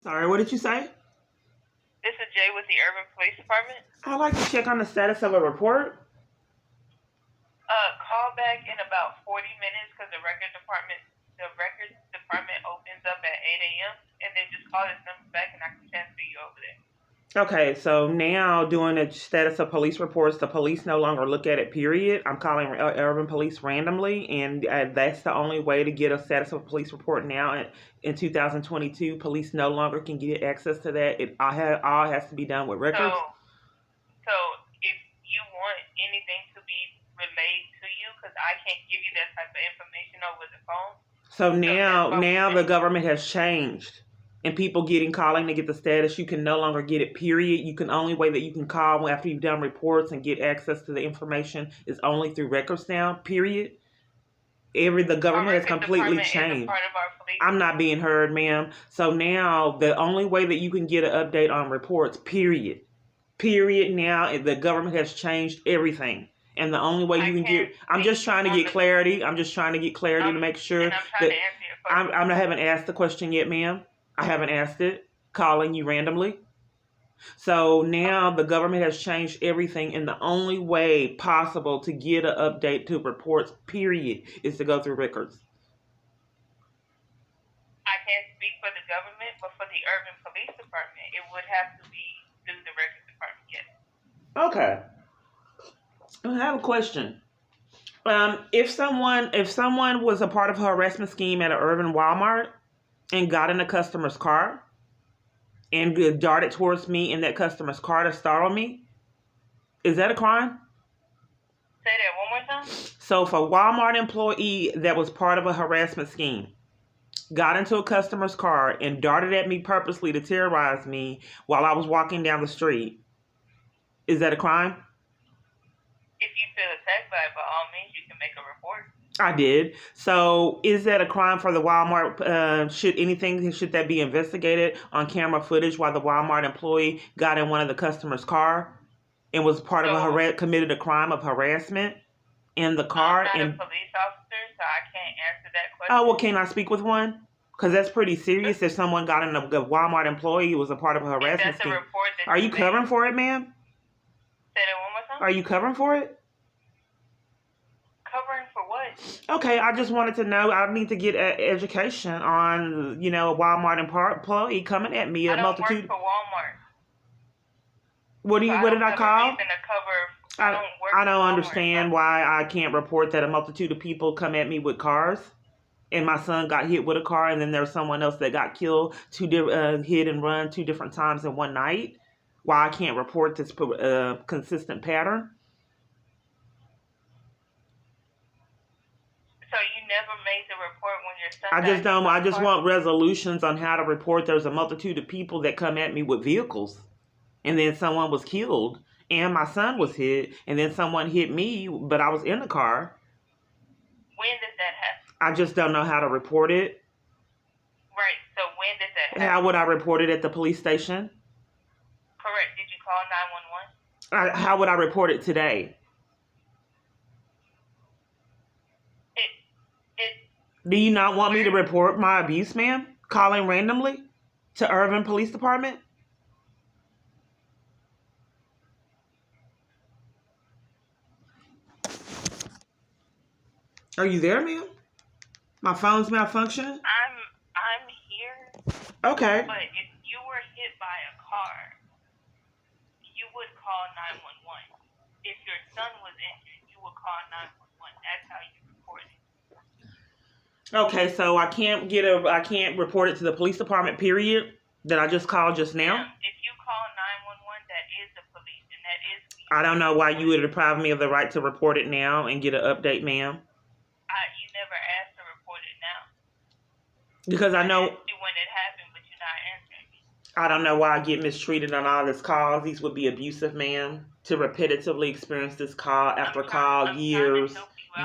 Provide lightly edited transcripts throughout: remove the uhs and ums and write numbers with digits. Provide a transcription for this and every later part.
Sorry, what did you say? This is Jay with the Irving Police Department. I'd like to check on the status of a report. Call back in about 40 minutes because the records department opens up at 8 a.m. and then just call this number back and I can transfer you over there. Okay, so now doing the status of police reports, the police no longer look at it, period. I'm calling Irving Police randomly, and that's the only way to get a status of a police report now. In 2022, police no longer can get access to that. It all has to be done with records. So if you want anything to be relayed to you, because I can't give you that type of information over the phone. So now the government has changed. And people calling to get the status, you can no longer get it, period. You can only way that you can call after you've done reports and get access to the information is only through records now, period. The government has completely changed. I'm not being heard, ma'am. So now the only way that you can get an update on reports, period. Period. Now the government has changed everything. And the only way you can get, I'm just trying to get clarity. I'm just trying to get clarity to make sure that I haven't asked the question yet, ma'am. I haven't asked it. Calling you randomly. So now the government has changed everything, and the only way possible to get an update to reports, period, is to go through records. I can't speak for the government, but for the Irving Police Department, it would have to be through the records department, yes. Okay. I have a question. If someone was a part of a harassment scheme at an urban Walmart and got in a customer's car and darted towards me in that customer's car to startle me, is that a crime? Say that one more time. So if a Walmart employee that was part of a harassment scheme got into a customer's car and darted at me purposely to terrorize me while I was walking down the street, is that a crime? If you feel attacked by it, by all means, you can make a report. I did. So is that a crime for the Walmart? Should that be investigated on camera footage while the Walmart employee got in one of the customer's car and was part of committed a crime of harassment in the car? I'm not a police officer, so I can't answer that question. Oh, well, can I speak with one? Because that's pretty serious. If someone got in a Walmart employee who was a part of a harassment scheme. Are you covering for it, ma'am? Say that one more time. Are you covering for it? Covering for what? Okay, I just wanted to know. I need to get education on, a Walmart employee coming at me. I don't work for Walmart. What did I call? I don't understand why I can't report that a multitude of people come at me with cars, and my son got hit with a car, and then there's someone else that got killed, hit and run 2 different times in one night. Why I can't report this consistent pattern? So you never made the report when your son I just want resolutions on how to report there's a multitude of people that come at me with vehicles. And then someone was killed. And my son was hit. And then someone hit me, but I was in the car. When did that happen? I just don't know how to report it. Right. So when did that happen? How would I report it at the police station? Correct. Did you call 911? How would I report it today? Do you not want me to report my abuse, ma'am? Calling randomly to Irving Police Department? Are you there, ma'am? My phone's malfunctioning? I'm here. Okay. But if you were hit by a car, you would call 911. If your son was injured, you would call 911. That's how you report it. Okay, so I can't report it to the police department, period, that I just called just now? Yeah, if you call 911, that is the police, and that is... I don't know why you would deprive me of the right to report it now and get an update, ma'am. You never asked to report it now. Because I know... I asked you when it happened, but you're not answering me. I don't know why I get mistreated on all this calls. These would be abusive, ma'am. To repetitively experience this call after call, years.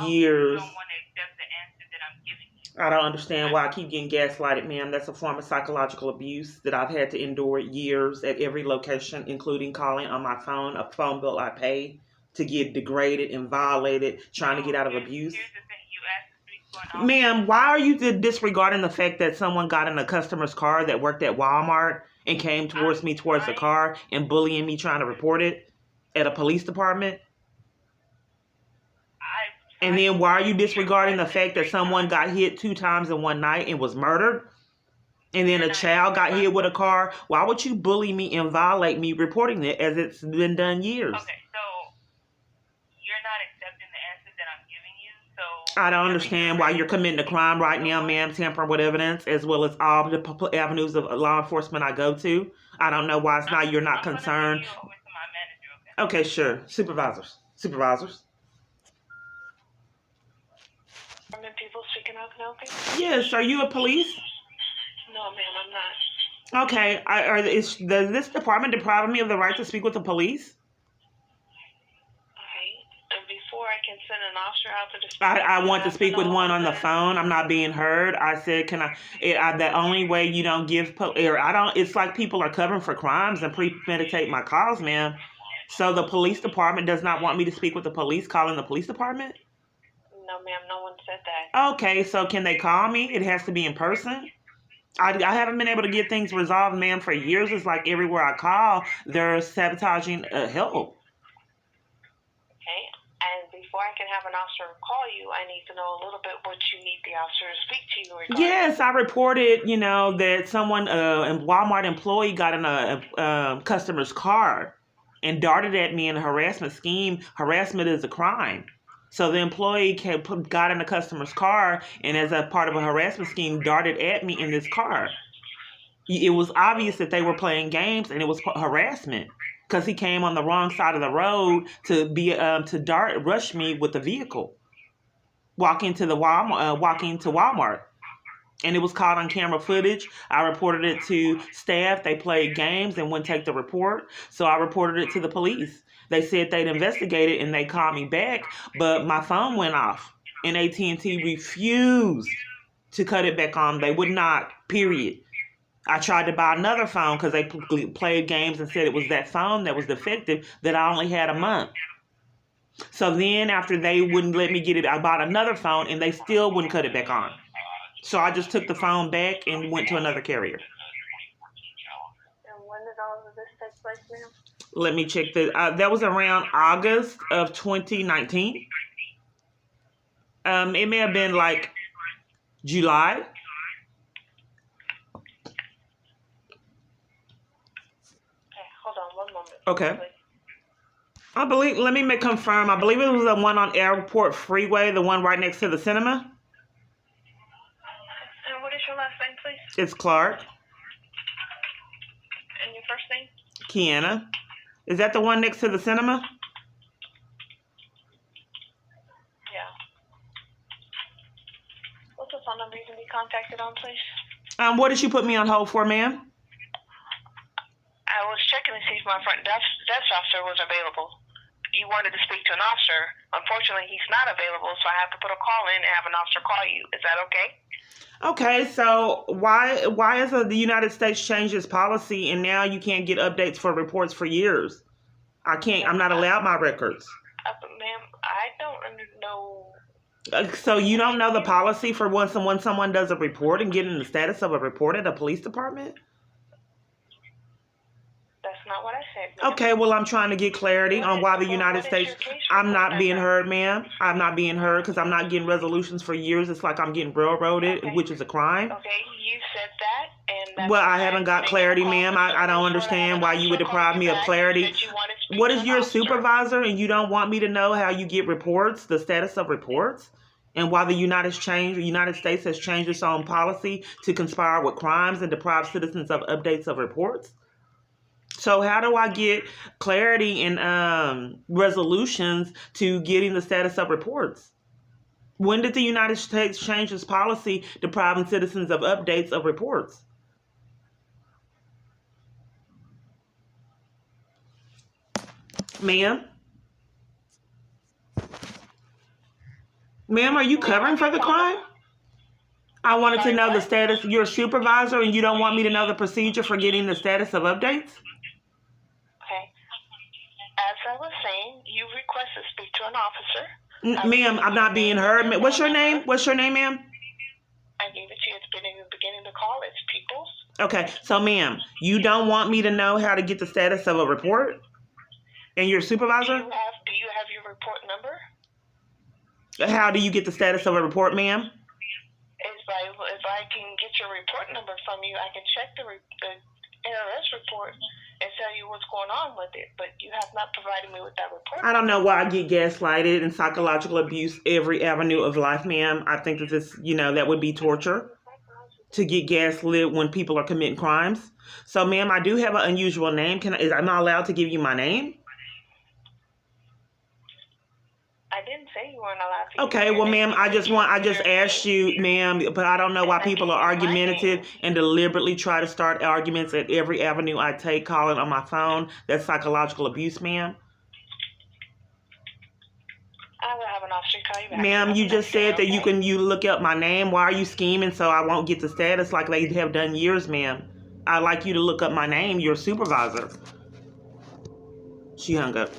You don't want to accept the answer that I'm giving you. I don't understand why I keep getting gaslighted, ma'am. That's a form of psychological abuse that I've had to endure years at every location, including calling on my phone, a phone bill I pay, to get degraded and violated, trying to get out of abuse. Here's the thing. You asked to speak an officer. Ma'am, why are you disregarding the fact that someone got in a customer's car that worked at Walmart and came towards me towards the car and bullying me trying to report it at a police department? And then why are you disregarding the fact that someone got hit 2 times in one night and was murdered? And then a child got hit with a car? Why would you bully me and violate me reporting it as it's been done years? Okay, so you're not accepting the answers that I'm giving you, so... I don't understand why you're committing a crime right now, ma'am, tampering with evidence, as well as all the avenues of law enforcement I go to. I don't know why it's not you're not concerned. I'm gonna send you over to my manager, okay? Okay, sure. Supervisors. People speaking out, can I help you? Yes, are you a police? No, ma'am, I'm not. Okay, does this department deprive me of the right to speak with the police? Okay, and before I can send an officer out to the... I want to speak with one on the phone. I'm not being heard. I said, can the only way you don't give, it's like people are covering for crimes and premeditate my calls, ma'am. So the police department does not want me to speak with the police, calling the police department? No, ma'am, no one said that. Okay, so can they call me? It has to be in person? I haven't been able to get things resolved, ma'am, for years. It's like everywhere I call, they're sabotaging help. Okay, and before I can have an officer call you, I need to know a little bit what you need the officer to speak to you regarding. Yes, I reported, that someone, a Walmart employee got in a customer's car and darted at me in a harassment scheme. Harassment is a crime. So the employee got in the customer's car and as a part of a harassment scheme darted at me in this car. It was obvious that they were playing games and it was harassment because he came on the wrong side of the road to rush me with the vehicle, walking to Walmart. And it was caught on camera footage. I reported it to staff. They played games and wouldn't take the report. So I reported it to the police. They said they'd investigate it and they called me back, but my phone went off and AT&T refused to cut it back on. They would not, period. I tried to buy another phone because they played games and said it was that phone that was defective that I only had a month. So then after they wouldn't let me get it, I bought another phone and they still wouldn't cut it back on. So I just took the phone back and went to another carrier. And when did all of this take place, ma'am? Let me check that was around August of 2019. It may have been like July. Okay, hold on one moment. Okay. Please. Let me confirm. I believe it was the one on Airport Freeway, the one right next to the cinema. And what is your last name, please? It's Clark. And your first name? Kiana. Is that the one next to the cinema? Yeah. What's the phone number you can be contacted on, please? What did you put me on hold for, ma'am? I was checking to see if my front desk officer was available. You wanted to speak to an officer. Unfortunately, he's not available, so I have to put a call in and have an officer call you. Is that okay? Okay, so why has the United States changed its policy and now you can't get updates for reports for years? I'm not allowed my records. Ma'am, I don't know. So you don't know the policy for when someone does a report and getting the status of a report at a police department? That's not what I said, ma'am. Okay, well, I'm trying to get clarity on why the United States... I'm not being heard, ma'am. I'm not being heard because I'm not getting resolutions for years. It's like I'm getting railroaded, Okay. which is a crime. Okay, you said that, and that's Well, I haven't got clarity, ma'am. I don't understand why you would deprive me of clarity. What is your supervisor and you don't want me to know how you get reports, the status of reports? And why the United States has changed its own policy to conspire with crimes and deprive citizens of updates of reports? So how do I get clarity and resolutions to getting the status of reports? When did the United States change its policy depriving citizens of updates of reports? Ma'am? Ma'am, are you covering for the crime? I wanted to know the status. You're a supervisor and you don't want me to know the procedure for getting the status of updates? Okay. As I was saying, you requested to speak to an officer. Ma'am, I'm not being heard. What's your name? What's your name, ma'am? I gave it to you at the beginning of the call. It's Peoples. Okay, so ma'am, you don't want me to know how to get the status of a report? And your supervisor? Do you have your report number? How do you get the status of a report, ma'am? If I can get your report number from you, I can check the ARS report and tell you what's going on with it. But you have not provided me with that report. I don't know why I get gaslighted and psychological abuse every avenue of life, ma'am. I think that this, that would be torture to get gaslit when people are committing crimes. So, ma'am, I do have an unusual name. Am I allowed to give you my name? I didn't say you weren't allowed to. Okay, well, ma'am, I just asked you, ma'am, but I don't know why people are argumentative and deliberately try to start arguments at every avenue I take, calling on my phone. That's psychological abuse, ma'am. I will have an officer call you back. Ma'am, you just said that you look up my name. Why are you scheming so I won't get the status like they have done years, ma'am? I'd like you to look up my name, your supervisor. She hung up.